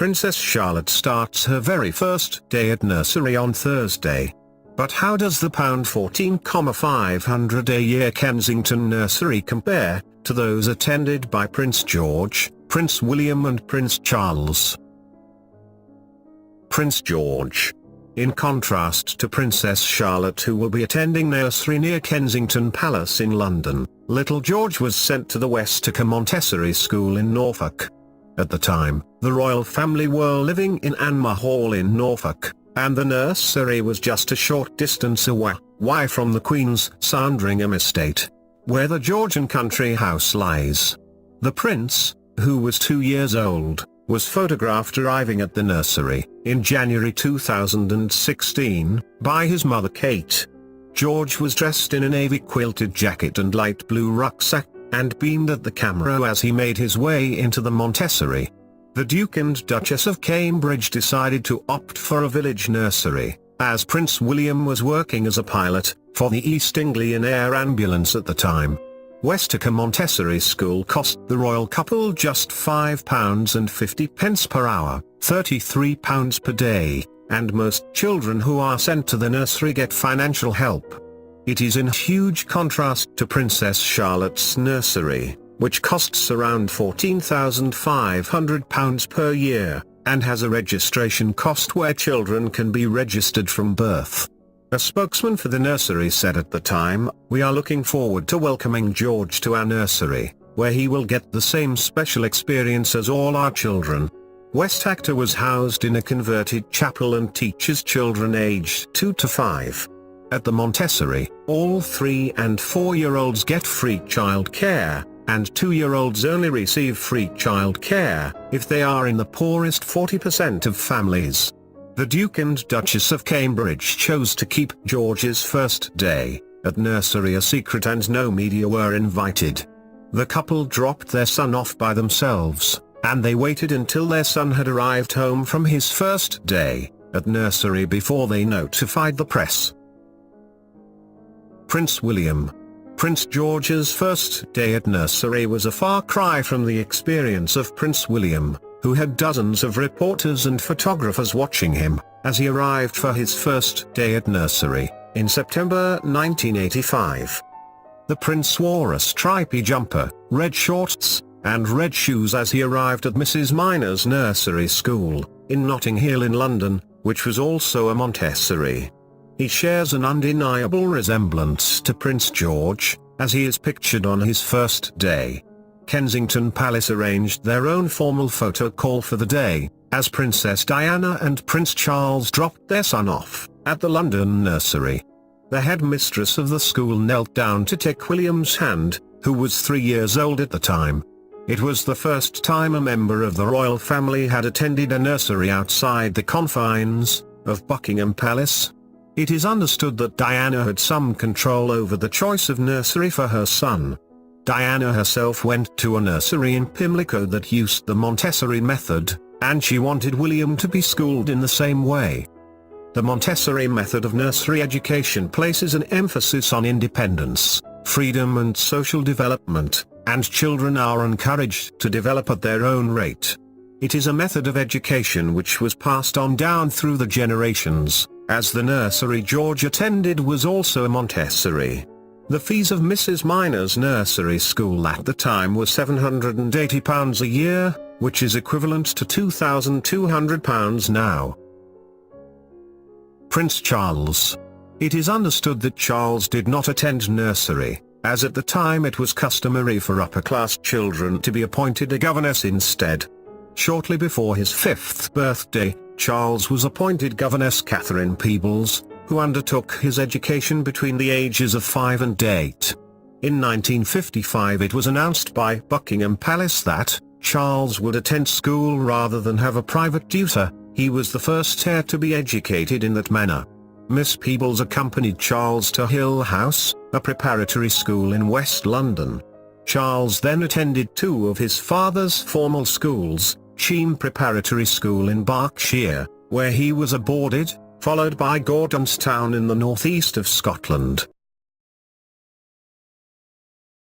Princess Charlotte starts her very first day at nursery on Thursday. But how does the £14,500 a year Kensington nursery compare to those attended by Prince George, Prince William and Prince Charles? Prince George. In contrast to Princess Charlotte, who will be attending nursery near Kensington Palace in London, little George was sent to the Westacre Montessori School in Norfolk. At the time, the royal family were living in Anmer Hall in Norfolk, and the nursery was just a short distance away from the Queen's Sandringham estate, where the Georgian country house lies. The prince, who was 2 years old, was photographed arriving at the nursery in January 2016 by his mother Kate. George was dressed in a navy quilted jacket and light blue rucksack, and beamed at the camera as he made his way into the Montessori. The Duke and Duchess of Cambridge decided to opt for a village nursery, as Prince William was working as a pilot for the East Anglian Air Ambulance at the time. Westacre Montessori School cost the royal couple just £5.50 per hour, £33 per day, and most children who are sent to the nursery get financial help. It is in huge contrast to Princess Charlotte's nursery, which costs around £14,500 per year, and has a registration cost where children can be registered from birth. A spokesman for the nursery said at the time, "We are looking forward to welcoming George to our nursery, where he will get the same special experience as all our children." Westacre was housed in a converted chapel and teaches children aged 2 to 5. At the Montessori, all 3- and 4-year-olds get free childcare, and 2-year-olds only receive free childcare if they are in the poorest 40% of families. The Duke and Duchess of Cambridge chose to keep George's first day at nursery a secret, and no media were invited. The couple dropped their son off by themselves, and they waited until their son had arrived home from his first day at nursery before they notified the press. Prince William. Prince George's first day at nursery was a far cry from the experience of Prince William, who had dozens of reporters and photographers watching him as he arrived for his first day at nursery in September 1985. The prince wore a stripy jumper, red shorts, and red shoes as he arrived at Mrs. Minor's nursery school in Notting Hill in London, which was also a Montessori. He shares an undeniable resemblance to Prince George, as he is pictured on his first day. Kensington Palace arranged their own formal photo call for the day, as Princess Diana and Prince Charles dropped their son off at the London nursery. The headmistress of the school knelt down to take William's hand, who was 3 years old at the time. It was the first time a member of the royal family had attended a nursery outside the confines of Buckingham Palace. It is understood that Diana had some control over the choice of nursery for her son. Diana herself went to a nursery in Pimlico that used the Montessori method, and she wanted William to be schooled in the same way. The Montessori method of nursery education places an emphasis on independence, freedom and social development, and children are encouraged to develop at their own rate. It is a method of education which was passed on down through the generations, as the nursery George attended was also a Montessori. The fees of Mrs. Minor's nursery school at the time were £780 a year, which is equivalent to £2,200 now. Prince Charles. It is understood that Charles did not attend nursery, as at the time it was customary for upper-class children to be appointed a governess instead. Shortly before his 5th birthday, Charles was appointed Governess Catherine Peebles, who undertook his education between the ages of 5 and 8. In 1955 it was announced by Buckingham Palace that Charles would attend school rather than have a private tutor. He was the first heir to be educated in that manner. Miss Peebles accompanied Charles to Hill House, a preparatory school in West London. Charles then attended 2 of his father's formal schools, Cheam Preparatory School in Berkshire, where he was boarded, followed by Gordonstown in the northeast of Scotland,